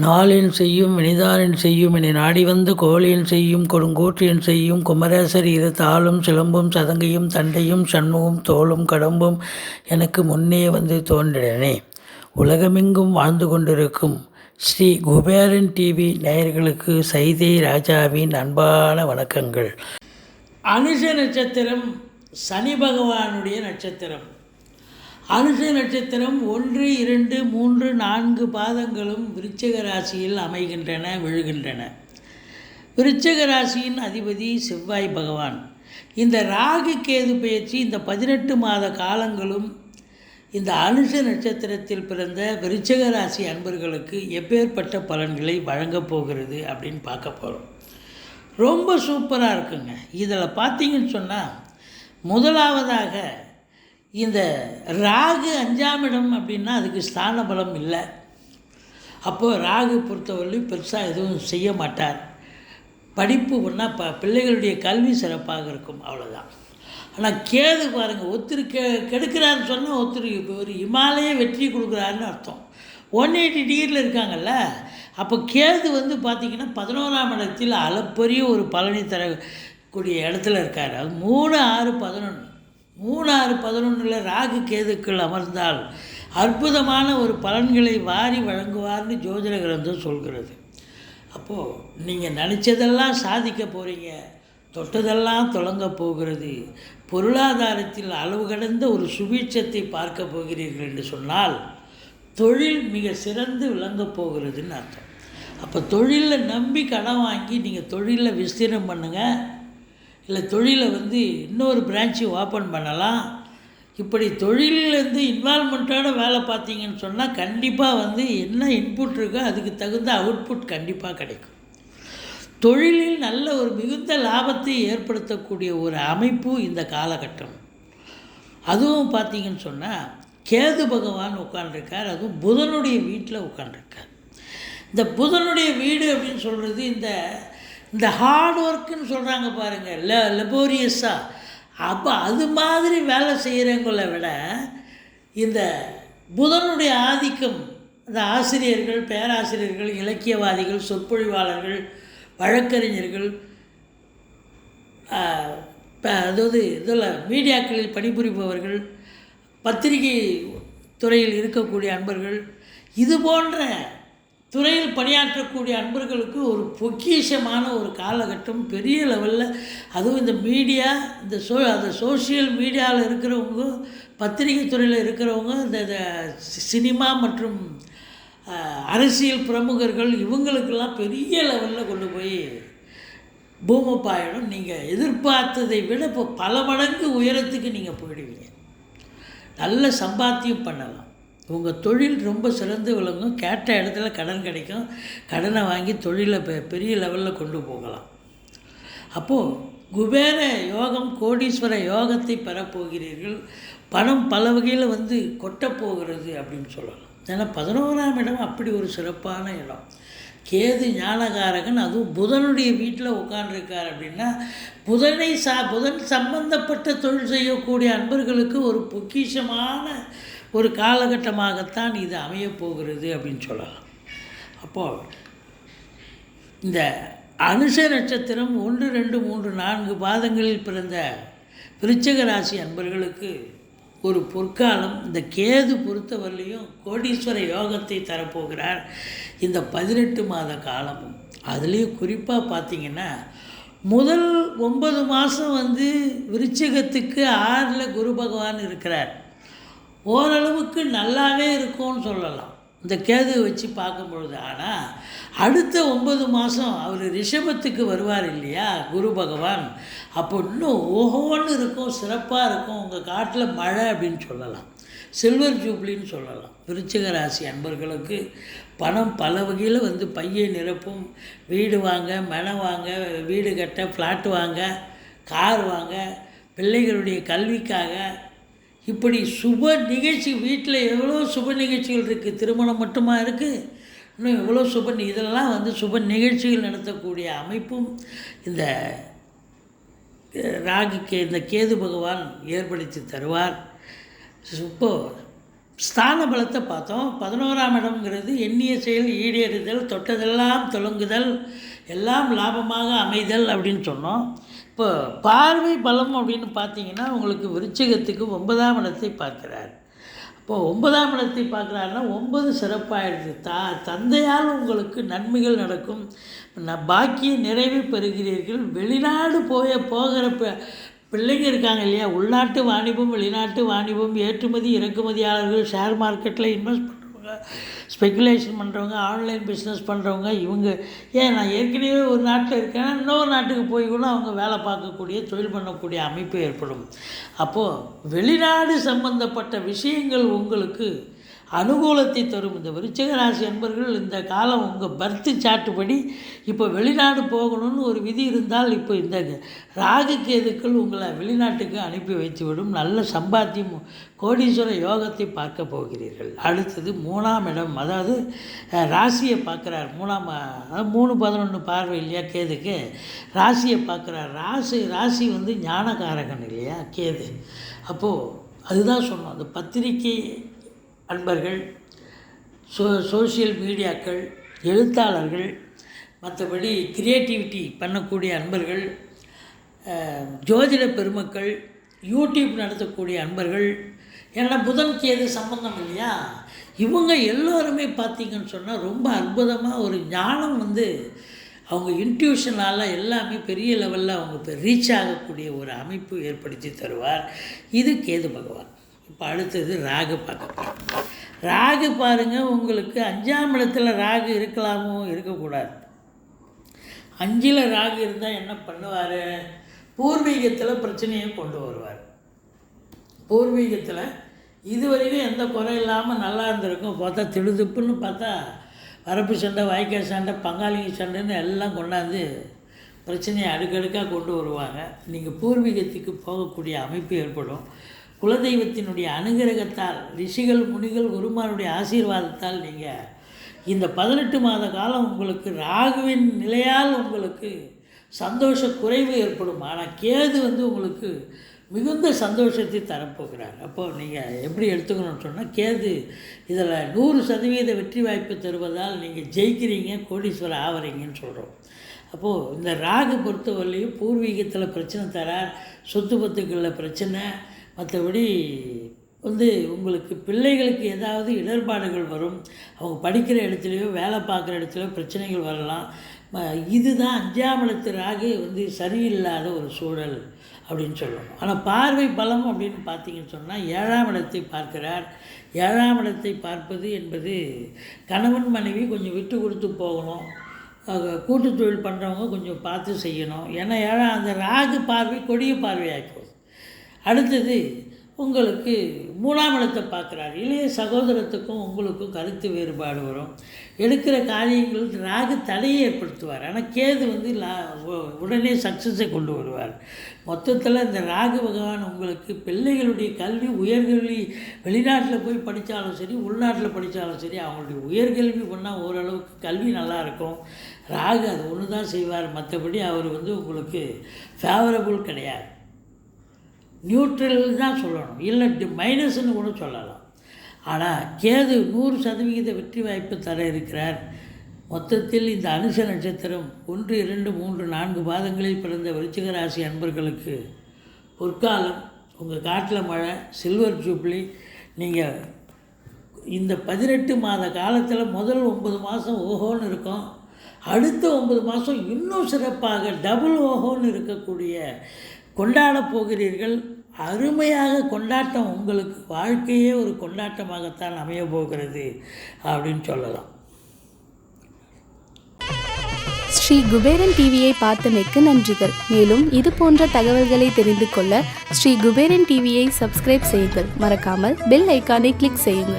நாளின் செய்யும் வினிதானின் செய்யும் இனி நாடி வந்து கோழியின் செய்யும் கொடுங்கூற்றியன் செய்யும் குமரேசர் இரு தாளும் சிலம்பும் சதங்கையும் தண்டையும் சண்முகம் தோளும் கடம்பும் எனக்கு முன்னே வந்து தோன்றினே. உலகமெங்கும் வாழ்ந்து கொண்டிருக்கும் ஸ்ரீ குபேரன் டிவி நேயர்களுக்கு சைதை ராஜாவின் அன்பான வணக்கங்கள். அனுஷ நட்சத்திரம் சனி பகவானுடைய நட்சத்திரம். அனுஷ நட்சத்திரம் 1, 2, 3, 4 பாதங்களும் விருச்சிக ராசியில் அமைகின்றன, விழுகின்றன. விருச்சிக ராசியின் அதிபதி செவ்வாய் பகவான். இந்த ராகு கேது பயிற்சி இந்த 18 மாத காலங்களும் இந்த அனுஷ நட்சத்திரத்தில் பிறந்த விருச்சிக ராசி அன்பர்களுக்கு எப்பேற்பட்ட பலன்களை வழங்கப் போகிறது அப்படின்னு பார்க்க போகிறோம். ரொம்ப சூப்பராக இருக்குங்க. இதில் பார்த்தீங்கன்னு சொன்னால், முதலாவதாக இந்த ராகு 5ஆம் இடம் அப்படின்னா அதுக்கு ஸ்தான பலம் இல்லை. அப்போது ராகு பொறுத்தவரையிலும் பெருசாக எதுவும் செய்ய மாட்டார். படிப்பு ஒன்றா பிள்ளைகளுடைய கல்வி சிறப்பாக இருக்கும், அவ்வளோதான். ஆனால் கேது பாருங்கள், ஒருத்தர் கெடுக்கிறான்னு சொன்னால் ஒருத்தர் ஒரு இமாலய வெற்றி கொடுக்குறாருன்னு அர்த்தம். 180 டிகிரியில் இருக்காங்கல்ல. அப்போ கேது பார்த்திங்கன்னா 11ஆம் இடத்தில் அளப்பரிய ஒரு பலனை தரக்கூடிய இடத்துல இருக்கார். அது 3, 6, 11 3, 6, 11 ராகு கேதுக்கள் அமர்ந்தால் அற்புதமான ஒரு பலன்களை வாரி வழங்குவார்னு ஜோதிட கிரந்தம் சொல்கிறது. அப்போது நீங்கள் நினச்சதெல்லாம் சாதிக்க போகிறீங்க, தொட்டதெல்லாம் தொடங்க போகிறது. பொருளாதாரத்தில் அளவு கடந்த ஒரு சுபீட்சத்தை பார்க்க போகிறீர்கள் என்று சொன்னால் தொழில் மிக சிறந்து விளங்கப் போகிறதுன்னு அர்த்தம். அப்போ தொழிலில் நம்பி கடன் வாங்கி நீங்கள் தொழிலில் விஸ்தீர்ணம் பண்ணுங்கள், இல்லை தொழிலை இன்னொரு பிரான்ச்சு ஓப்பன் பண்ணலாம். இப்படி தொழிலேருந்து இன்வால்மெண்ட்டோட வேலை பார்த்தீங்கன்னு சொன்னால் கண்டிப்பாக என்ன இன்புட் இருக்கோ அதுக்கு தகுந்த அவுட்புட் கண்டிப்பாக கிடைக்கும். தொழிலில் நல்ல ஒரு மிகுந்த லாபத்தை ஏற்படுத்தக்கூடிய ஒரு அமைப்பு இந்த காலகட்டம். அதுவும் பார்த்தீங்கன்னு சொன்னால் கேது பகவான் உட்காண்டிருக்கார், அதுவும் புதனுடைய வீட்டில் உட்காண்டிருக்கார். இந்த புதனுடைய வீடு அப்படின்னு சொல்கிறது இந்த ஹார்ட் ஒர்க்குன்னு சொல்கிறாங்க பாருங்கள், லெபோரியஸாக. அப்போ அது மாதிரி வேலை செய்கிறவங்களை விட இந்த புதனுடைய ஆதிக்கம், இந்த ஆசிரியர்கள், பேராசிரியர்கள், இலக்கியவாதிகள், சொற்பொழிவாளர்கள், வழக்கறிஞர்கள், அதாவது இதில் மீடியாக்களில் பணிபுரிபவர்கள், பத்திரிகை துறையில் இருக்கக்கூடிய அன்பர்கள், இது போன்ற துறையில் பணியாற்றக்கூடிய அன்பர்களுக்கு ஒரு பொக்கிஷமான ஒரு காலகட்டம், பெரிய லெவலில். அதுவும் இந்த மீடியா, அந்த சோஷியல் மீடியாவில் இருக்கிறவங்க, பத்திரிகை துறையில் இருக்கிறவங்க, இந்த சினிமா மற்றும் அரசியல் பிரமுகர்கள், இவங்களுக்கெல்லாம் பெரிய லெவலில் கொண்டு போய் பூமப்பாயிடும். நீங்கள் எதிர்பார்த்ததை விட இப்போ பல மடங்கு உயரத்துக்கு நீங்கள் போயிடுவீங்க. நல்ல சம்பாத்தியம் பண்ணலாம். உங்கள் தொழில் ரொம்ப சிறந்து விளங்கும். கேட்ட இடத்துல கடன் கிடைக்கும். கடனை வாங்கி தொழிலை பெரிய லெவலில் கொண்டு போகலாம். அப்போது குபேர யோகம், கோடீஸ்வர யோகத்தை பெறப்போகிறீர்கள். பணம் பல வகையில் கொட்டப்போகிறது அப்படின்னு சொல்லலாம். ஏன்னா 11ஆம் இடம் அப்படி ஒரு சிறப்பான இடம். கேது ஞானகாரகன், அதுவும் புதனுடைய வீட்டில் உட்காண்டிருக்கார் அப்படின்னா புதன் சம்பந்தப்பட்ட தொழில் செய்யக்கூடிய அன்பர்களுக்கு ஒரு பொக்கிஷமான ஒரு காலகட்டமாகத்தான் இது அமையப்போகிறது அப்படின்னு சொல்லலாம். அப்போது இந்த அனுஷ நட்சத்திரம் 1, 2, 3, 4 பாதங்களில் பிறந்த விருச்சிக ராசி அன்பர்களுக்கு ஒரு பொற்காலம். இந்த கேது பொறுத்தவரையிலையும் கோடீஸ்வர யோகத்தை தரப்போகிறார் இந்த 18 மாத காலமும். அதுலேயும் குறிப்பாக பார்த்திங்கன்னா முதல் 9 மாதம் விருச்சிகத்துக்கு 6ல் குரு பகவான் இருக்கிறார். ஓரளவுக்கு நல்லாவே இருக்கும்னு சொல்லலாம் இந்த கேது வச்சு பார்க்கும் பொழுது. ஆனால் அடுத்த 9 மாதம் அவர் ரிஷபத்துக்கு வருவார் இல்லையா குரு பகவான். அப்போ இன்னும் ஓஹோன்னு இருக்கும், சிறப்பாக இருக்கும். உங்கள் காட்டில் மழை அப்படின்னு சொல்லலாம், சில்வர் ஜூப்ளின்னு சொல்லலாம். விருச்சிக ராசி அன்பர்களுக்கு பணம் பல வகையில் பையை நிரப்பும். வீடு வாங்க, மனை வாங்க, வீடு கட்ட, ஃப்ளாட் வாங்க, கார் வாங்க, பிள்ளைகளுடைய கல்விக்காக, இப்படி சுப நிகழ்ச்சி, வீட்டில் எவ்வளோ சுப நிகழ்ச்சிகள் இருக்குது. திருமணம் மட்டுமா இருக்குது, இன்னும் எவ்வளோ இதெல்லாம் சுப நிகழ்ச்சிகள் நடத்தக்கூடிய அமைப்பும் இந்த கேது பகவான் ஏற்படுத்தி தருவார். இப்போது ஸ்தான பலத்தை பார்த்தோம். 11ஆம் இடம்ங்கிறது எண்ணிய செயல் ஈடேறுதல், தொட்டதெல்லாம் தொடங்குதல், எல்லாம் லாபமாக அமைதல் அப்படின்னு சொன்னோம். இப்போ பார்வை பலம் அப்படின்னு பார்த்தீங்கன்னா உங்களுக்கு விருச்சிகத்துக்கு 9ஆம் இடத்தை பார்க்குறார். இப்போது 9ஆம் இடத்தை பார்க்குறாருன்னா 9 சிறப்பாகிடுது. தந்தையால் உங்களுக்கு நன்மைகள் நடக்கும், பாக்கிய நிறைவு பெறுகிறீர்கள். வெளிநாடு போகிற பிள்ளைங்க இருக்காங்க இல்லையா, உள்நாட்டு வாணிபம், வெளிநாட்டு வாணிபம், ஏற்றுமதி இறக்குமதியாளர்கள், ஷேர் மார்க்கெட்டில் இன்வெஸ்ட் பண்ணுறவங்க, ஸ்பெக்குலேஷன் பண்ணுறவங்க, ஆன்லைன் பிஸ்னஸ் பண்ணுறவங்க, இவங்க நான் ஏற்கனவே ஒரு நாட்டில் இருக்கேன்னா இன்னொரு நாட்டுக்கு போய் கூட அவங்க வேலை பார்க்கக்கூடிய, தொழில் பண்ணக்கூடிய அமைப்பு ஏற்படும். அப்போது வெளிநாடு சம்பந்தப்பட்ட விஷயங்கள் உங்களுக்கு அனுகூலத்தை தரும். இந்த விருச்சிக ராசி அன்பர்கள் இந்த காலம் உங்கள் பர்த்து சாட்டுப்படி இப்போ வெளிநாடு போகணும்னு ஒரு விதி இருந்தால் இப்போ இந்த ராகு கேதுக்கள் உங்களை வெளிநாட்டுக்கு அனுப்பி வைத்துவிடும். நல்ல சம்பாத்தியம், கோடீஸ்வர யோகத்தை பார்க்க போகிறீர்கள். அடுத்தது 3ஆம் இடம், அதாவது ராசியை பார்க்குறார். 3-11 பார்வை இல்லையா கேதுக்கு, ராசியை பார்க்குறார். ராசி வந்து ஞானகாரகன் இல்லையா கேது. அப்போது அதுதான் சொன்னோம், அந்த பத்திரிகை அன்பர்கள், சோஷியல் மீடியாக்கள், எழுத்தாளர்கள், மற்றபடி கிரியேட்டிவிட்டி பண்ணக்கூடிய அன்பர்கள், ஜோதிட பெருமக்கள், யூடியூப் நடத்தக்கூடிய அன்பர்கள், ஏன்னா புதன் கேது சம்பந்தம் இல்லையா, இவங்க எல்லோருமே பார்த்திங்கன்னு சொன்னால் ரொம்ப அற்புதமாக ஒரு ஞானம் வந்து அவங்க இன்ட்யூஷனால் எல்லாமே பெரிய லெவலில் அவங்க ரீச் ஆகக்கூடிய ஒரு அமைப்பு ஏற்படுத்தி தருவார். இது கேது பகவான். இப்போ அடுத்தது ராகு பார்க்க. ராகு பாருங்கள், உங்களுக்கு 5ஆம் இடத்துல ராகு இருக்கலாமோ இருக்கக்கூடாது. 5ல் ராகு இருந்தால் என்ன பண்ணுவார், பூர்வீகத்தில் பிரச்சனையை கொண்டு வருவார். பூர்வீகத்தில் இதுவரைக்கும் எந்த குறை இல்லாமல் நல்லா இருந்திருக்கும், பார்த்தா திடுதுப்புன்னு பார்த்தா வரப்பு சண்டை, வாய்க்கால் சண்டை, பங்காளிங்க சண்டைன்னு எல்லாம் கொண்டாந்து பிரச்சனையை அடுக்கடுக்காக கொண்டு வருவாங்க. நீங்கள் பூர்வீகத்துக்கு போகக்கூடிய அமைப்பு ஏற்படும். குலதெய்வத்தினுடைய அனுகிரகத்தால், ரிஷிகள் முனிகள் குருமாருடைய ஆசீர்வாதத்தால் நீங்கள் இந்த 18 மாத காலம் உங்களுக்கு ராகுவின் நிலையால் உங்களுக்கு சந்தோஷ குறைவு ஏற்படும். ஆனால் கேது வந்து உங்களுக்கு மிகுந்த சந்தோஷத்தை தரப்போகிறார். அப்போது நீங்கள் எப்படி எடுத்துக்கணும்னு சொன்னால், கேது இதில் 100% வெற்றி வாய்ப்பு தருவதால் நீங்கள் ஜெயிக்கிறீங்க, கோடீஸ்வரர் ஆவறீங்கன்னு சொல்கிறோம். அப்போது இந்த ராகு பொறுத்தவரையிலையும் பூர்வீகத்தில் பிரச்சனை தரார், சொத்து பத்துக்களில் பிரச்சனை, மற்றபடி வந்து உங்களுக்கு பிள்ளைகளுக்கு ஏதாவது இடர்பாடுகள் வரும், அவங்க படிக்கிற இடத்துலையோ வேலை பார்க்குற இடத்துலையோ பிரச்சனைகள் வரலாம். இதுதான் 5ஆம் இடத்து ராகு வந்து சரியில்லாத ஒரு சூழல் அப்படின்னு சொல்லணும். ஆனால் பார்வை பலம் அப்படின்னு பார்த்தீங்கன்னு சொன்னால் 7ஆம் இடத்தை பார்க்கிறார். 7ஆம் இடத்தை பார்ப்பது என்பது கணவன் மனைவி கொஞ்சம் விட்டு கொடுத்து போகணும், கூட்டு தொழில் பண்ணுறவங்க கொஞ்சம் பார்த்து செய்யணும். ஏன்னா அந்த ராகு பார்வை கொடிய பார்வையாக்கும். அடுத்தது உங்களுக்கு 3ஆம் இடத்தை பார்க்குறாரு. இளைய சகோதரத்துக்கும் உங்களுக்கும் கருத்து வேறுபாடு வரும். எடுக்கிற காரியங்கள் ராகு தடையை ஏற்படுத்துவார். ஆனால் கேது வந்து உடனே சக்ஸஸை கொண்டு வருவார். மொத்தத்தில் இந்த ராகு பகவான் உங்களுக்கு பிள்ளைகளுடைய கல்வி, உயர்கல்வி, வெளிநாட்டில் போய் படித்தாலும் சரி, உள்நாட்டில் படித்தாலும் சரி, அவங்களுடைய உயர்கல்வி பண்ணால் ஓரளவுக்கு கல்வி நல்லாயிருக்கும். ராகு அது ஒன்று தான் செய்வார். மற்றபடி அவர் வந்து உங்களுக்கு ஃபேவரபுள் கிடையாது, நியூட்ரல் தான் சொல்லணும், இல்லை மைனஸ்ன்னு கூட சொல்லலாம். ஆனால் கேது 100% வெற்றி வாய்ப்பு தர இருக்கிறார். மொத்தத்தில் இந்த அனுஷ நட்சத்திரம் 1, 2, 3, 4 பாதங்களில் பிறந்த விருச்சிக ராசி அன்பர்களுக்கு பொற்காலம். உங்கள் காட்டில் மழை, சில்வர் ஜூப்ளி. நீங்கள் இந்த 18 மாத காலத்தில் முதல் 9 மாதம் ஓஹோன்னு இருக்கும், அடுத்த 9 மாதம் இன்னும் சிறப்பாக டபுள் ஓஹோன்னு இருக்கக்கூடிய கொண்டாட போகிறீர்கள். அருமையாக கொண்டாட்டம், உங்களுக்கு வாழ்க்கையே ஒரு கொண்டாட்டமாகத்தான் அமைய போகிறது அப்படின்னு சொல்லலாம். ஸ்ரீ குபேரன் டிவியை பார்த்தமைக்கு நன்றிகள். மேலும் இது போன்ற தகவல்களை தெரிந்து கொள்ள ஸ்ரீ குபேரன் டிவியை சப்ஸ்கிரைப் செய்யுங்கள். மறக்காமல் பெல் ஐக்கானை கிளிக் செய்யுங்கள்.